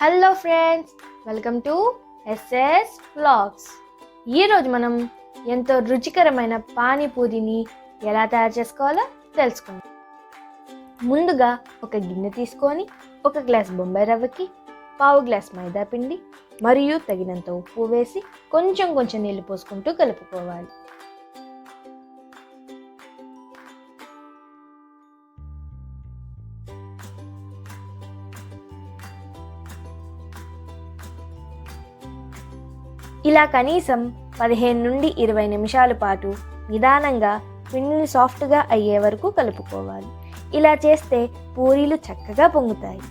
Hello friends, welcome to SS vlogs. ఈరోజు మనం ఎంతో రుచికరమైన పానీపూరిని ఎలా తయారు చేసుకోవాలో తెలుసుకుందాం. ముందుగా ఒక గిన్నె తీసుకొని ఒక గ్లాస్ బొంబాయి రవ్వకి పావు గ్లాస్ మైదా పిండి మరియు తగినంత ఉప్పు వేసి కొంచెం నీళ్లు పోసుకుంటూ కలుపుకోవాలి. ఇలా కనీసం 15 నుండి 20 నిమిషాల పాటు నిదానంగా పిండిని సాఫ్ట్గా అయ్యే వరకు కలుపుకోవాలి. ఇలా చేస్తే పూరీలు చక్కగా పొంగుతాయి.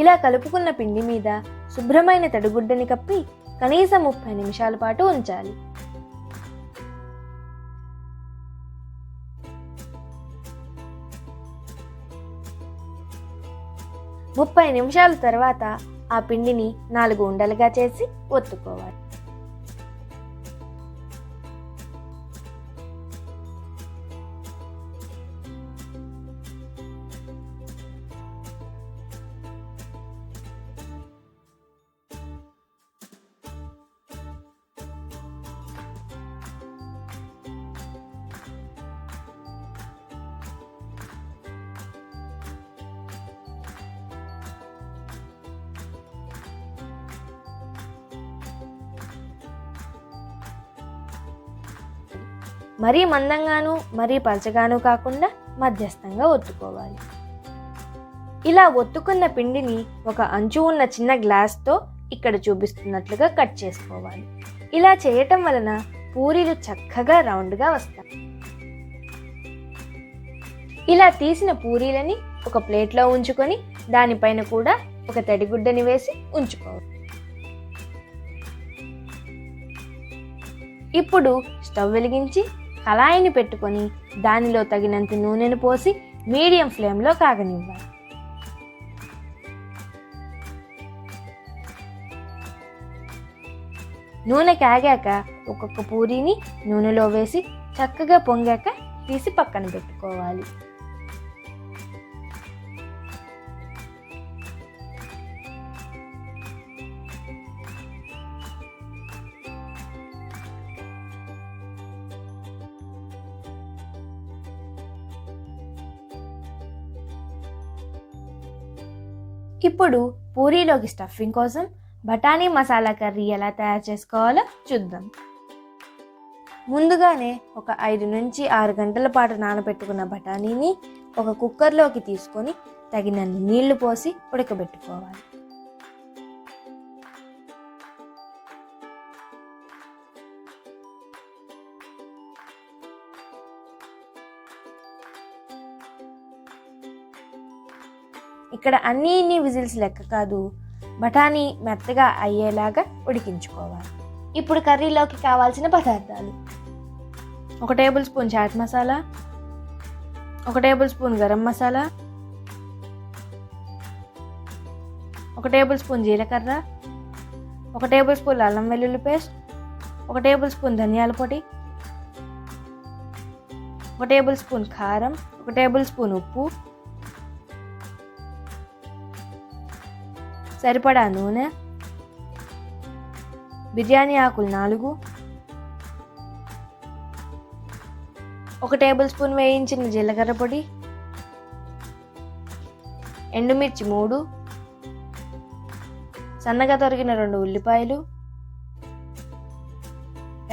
ఇలా కలుపుకున్న పిండి మీద శుభ్రమైన తడిగుడ్డని కప్పి కనీసం 30 నిమిషాల పాటు ఉంచాలి. ముప్పై నిమిషాల తర్వాత ఆ పిండిని 4 ఉండలుగా చేసి ఒత్తుకోవాలి. మరీ మందంగాను మరీ పలచగాను కాకుండా మధ్యస్థంగా ఒత్తుకోవాలి. ఇలా ఒత్తుకున్న పిండిని ఒక అంచు ఉన్న చిన్న గ్లాస్తో ఇక్కడ చూపిస్తున్నట్లుగా కట్ చేసుకోవాలి. ఇలా చేయటం వలన పూరీలు చక్కగా రౌండ్గా వస్తాయి. ఇలా తీసిన పూరీలని ఒక ప్లేట్లో ఉంచుకొని దానిపైన కూడా ఒక తడిగుడ్డని వేసి ఉంచుకోవాలి. ఇప్పుడు స్టవ్ వెలిగించి కళాయిని పెట్టుకొని దానిలో తగినంత నూనెను పోసి మీడియం ఫ్లేమ్లో కాగనివ్వాలి. నూనె కాగాక ఒక్కొక్క పూరీని నూనెలో వేసి చక్కగా పొంగాక తీసి పక్కన పెట్టుకోవాలి. ఇప్పుడు పూరీలోకి స్టఫింగ్ కోసం బఠానీ మసాలా కర్రీ ఎలా తయారు చేసుకోవాలో చూద్దాం. ముందుగానే ఒక 5 నుంచి 6 గంటల పాటు నానబెట్టుకున్న బఠానీని ఒక కుక్కర్లోకి తీసుకొని తగినన్ని నీళ్లు పోసి ఉడకబెట్టుకోవాలి. ఇక్కడ అన్ని విజిల్స్ లెక్క కాదు, బఠానీ మెత్తగా అయ్యేలాగా ఉడికించుకోవాలి. ఇప్పుడు కర్రీలోకి కావాల్సిన పదార్థాలు: 1 table spoon chaat masala, 1 table spoon garam masala, 1 table spoon జీలకర్ర, 1 టేబుల్ స్పూన్ అల్లం వెల్లుల్లి పేస్ట్, 1 టేబుల్ స్పూన్ ధనియాల పొడి, 1 టేబుల్ స్పూన్ కారం, 1 టేబుల్ స్పూన్ ఉప్పు, సరిపడా నూనె, బిర్యానీ ఆకులు 4, 1 టేబుల్ స్పూన్ వేయించిన జీలకర్ర పొడి, ఎండుమిర్చి 3, సన్నగా తరిగిన 2 ఉల్లిపాయలు,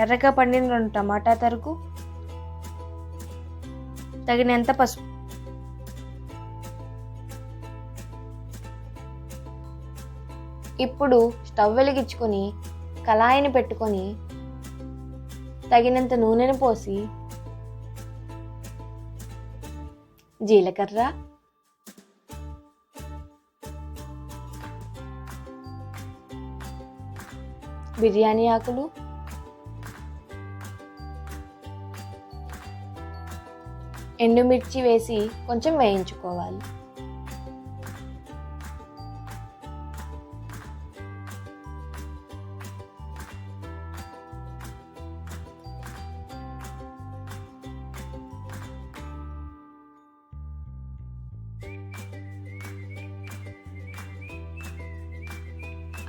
ఎర్రగా పండిన 2 టమాటా తరుగు, తగినంత పసుపు. ఇప్పుడు స్టవ్ వెలిగించుకొని కళాయిని పెట్టుకొని తగినంత నూనెను పోసి జీలకర్ర, బిర్యానీ ఆకులు, ఎండుమిర్చి వేసి కొంచెం వేయించుకోవాలి.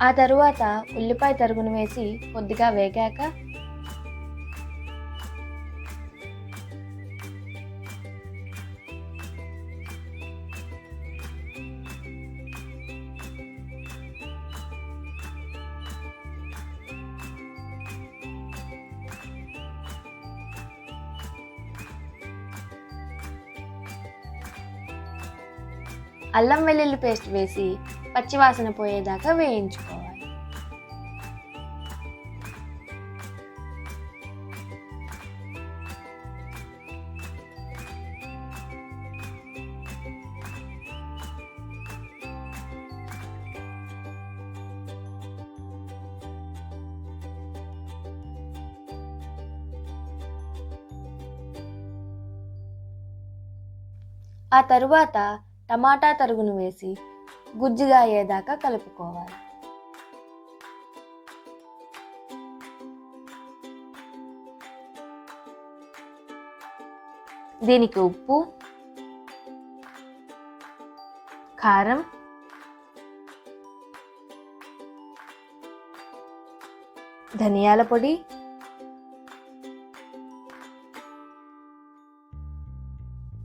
ఆ తరువాత ఉల్లిపాయ తరుగును వేసి కొద్దిగా వేగాక అల్లం వెల్లుల్లి పేస్ట్ వేసి పచ్చివాసన పోయేదాకా వేయించుకోవాలి. ఆ తరువాత టమాటా తరుగును వేసి గుజ్జుగా అయ్యేదాకా కలుపుకోవాలి. దీనికి ఉప్పు, కారం, ధనియాల పొడి,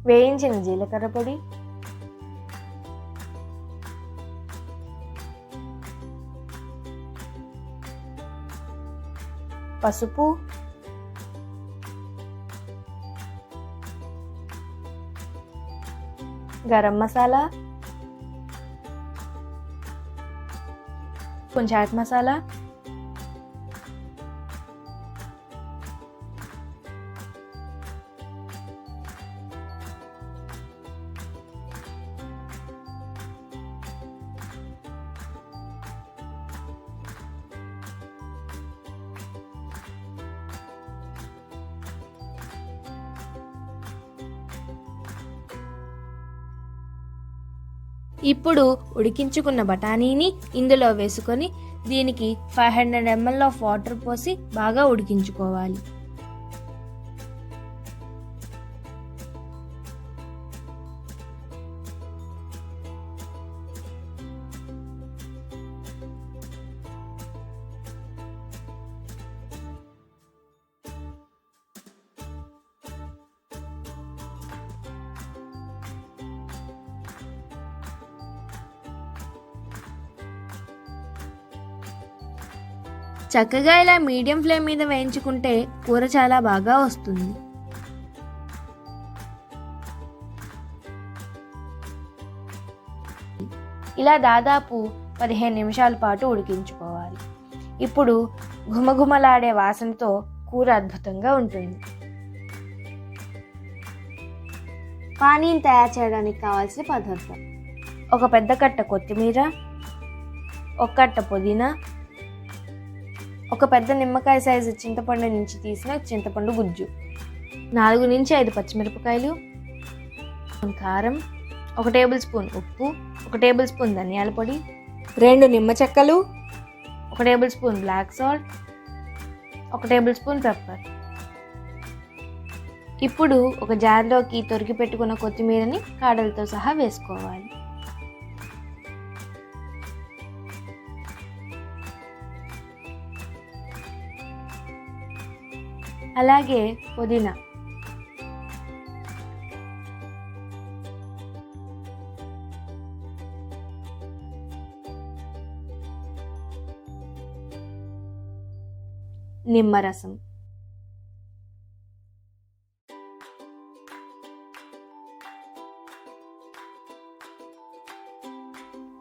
వేయించిన జీలకర్ర పొడి, పసుపు, గరం మసాలా, కొంచెం చాట్ మసాలా, ఇప్పుడు ఉడికించుకున్న బఠానీని ఇందులో వేసుకొని దీనికి 500 ml ఆఫ్ వాటర్ పోసి బాగా ఉడికించుకోవాలి. చక్కగా ఇలా మీడియం ఫ్లేమ్ మీద వేయించుకుంటే కూర చాలా బాగా వస్తుంది. ఇలా దాదాపు 15 నిమిషాల పాటు ఉడికించుకోవాలి. ఇప్పుడు ఘుమఘుమలాడే వాసనతో కూర అద్భుతంగా ఉంటుంది. పానీని తయారు చేయడానికి కావాల్సిన పదార్థం: ఒక పెద్ద కట్ట కొత్తిమీర, ఒక కట్ట పుదీనా, ఒక పెద్ద నిమ్మకాయ సైజు చింతపండు నుంచి తీసిన చింతపండు గుజ్జు, 4 నుంచి 5 పచ్చిమిరపకాయలు, కారం, 1 టేబుల్ స్పూన్ ఉప్పు, 1 టేబుల్ స్పూన్ ధనియాల పొడి, 2 నిమ్మ చెక్కలు, 1 table spoon black salt, 1 table spoon pepper. ఇప్పుడు ఒక జార్లోకి తొరికి పెట్టుకున్న కొత్తిమీరని కాడలతో సహా వేసుకోవాలి. అలాగే పుదీనా, నిమ్మరసం,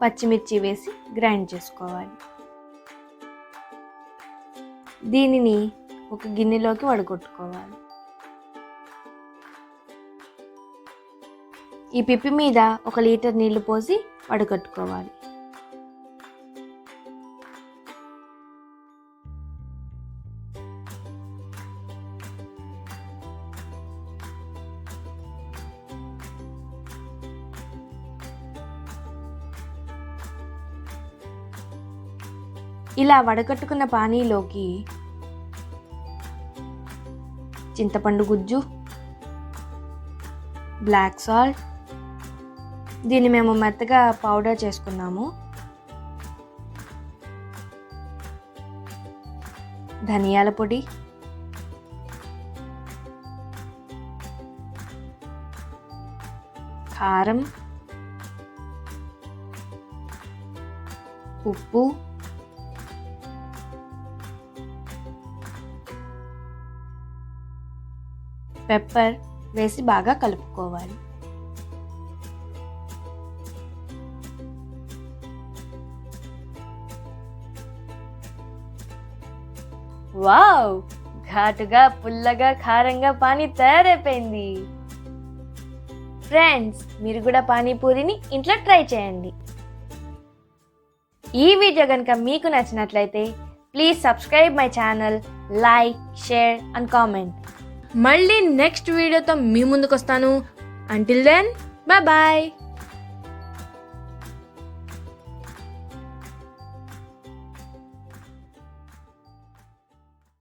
పచ్చిమిర్చి వేసి గ్రైండ్ చేసుకోవాలి. దీనిని ఒక గిన్నెలోకి వడగొట్టుకోవాలి. ఈ పిప్పి మీద 1 లీటర్ నీళ్లు పోసి వడగట్టుకోవాలి. ఇలా వడకట్టుకున్న పానీలోకి చింతపండు గుజ్జు, బ్లాక్ సాల్ట్, దీన్ని మేము మెత్తగా పౌడర్ చేసుకున్నాము, ధనియాల పొడి, కారం, ఉప్పు, పెప్పర్ వేసి బాగా కలుపుకోవాలి. వావ్, ఘాటుగా పుల్లగా కారంగా పానీ తయారైపోయింది. ఫ్రెండ్స్, మీరు కూడా పానీపూరిని ఇంట్లో ట్రై చేయండి. ఈ వీడియో కనుక మీకు నచ్చినట్లయితే please subscribe my channel, like, share and comment. మళ్ళీ నెక్స్ట్ వీడియోతో మీ ముందుకు వస్తాను. Until then, bye bye.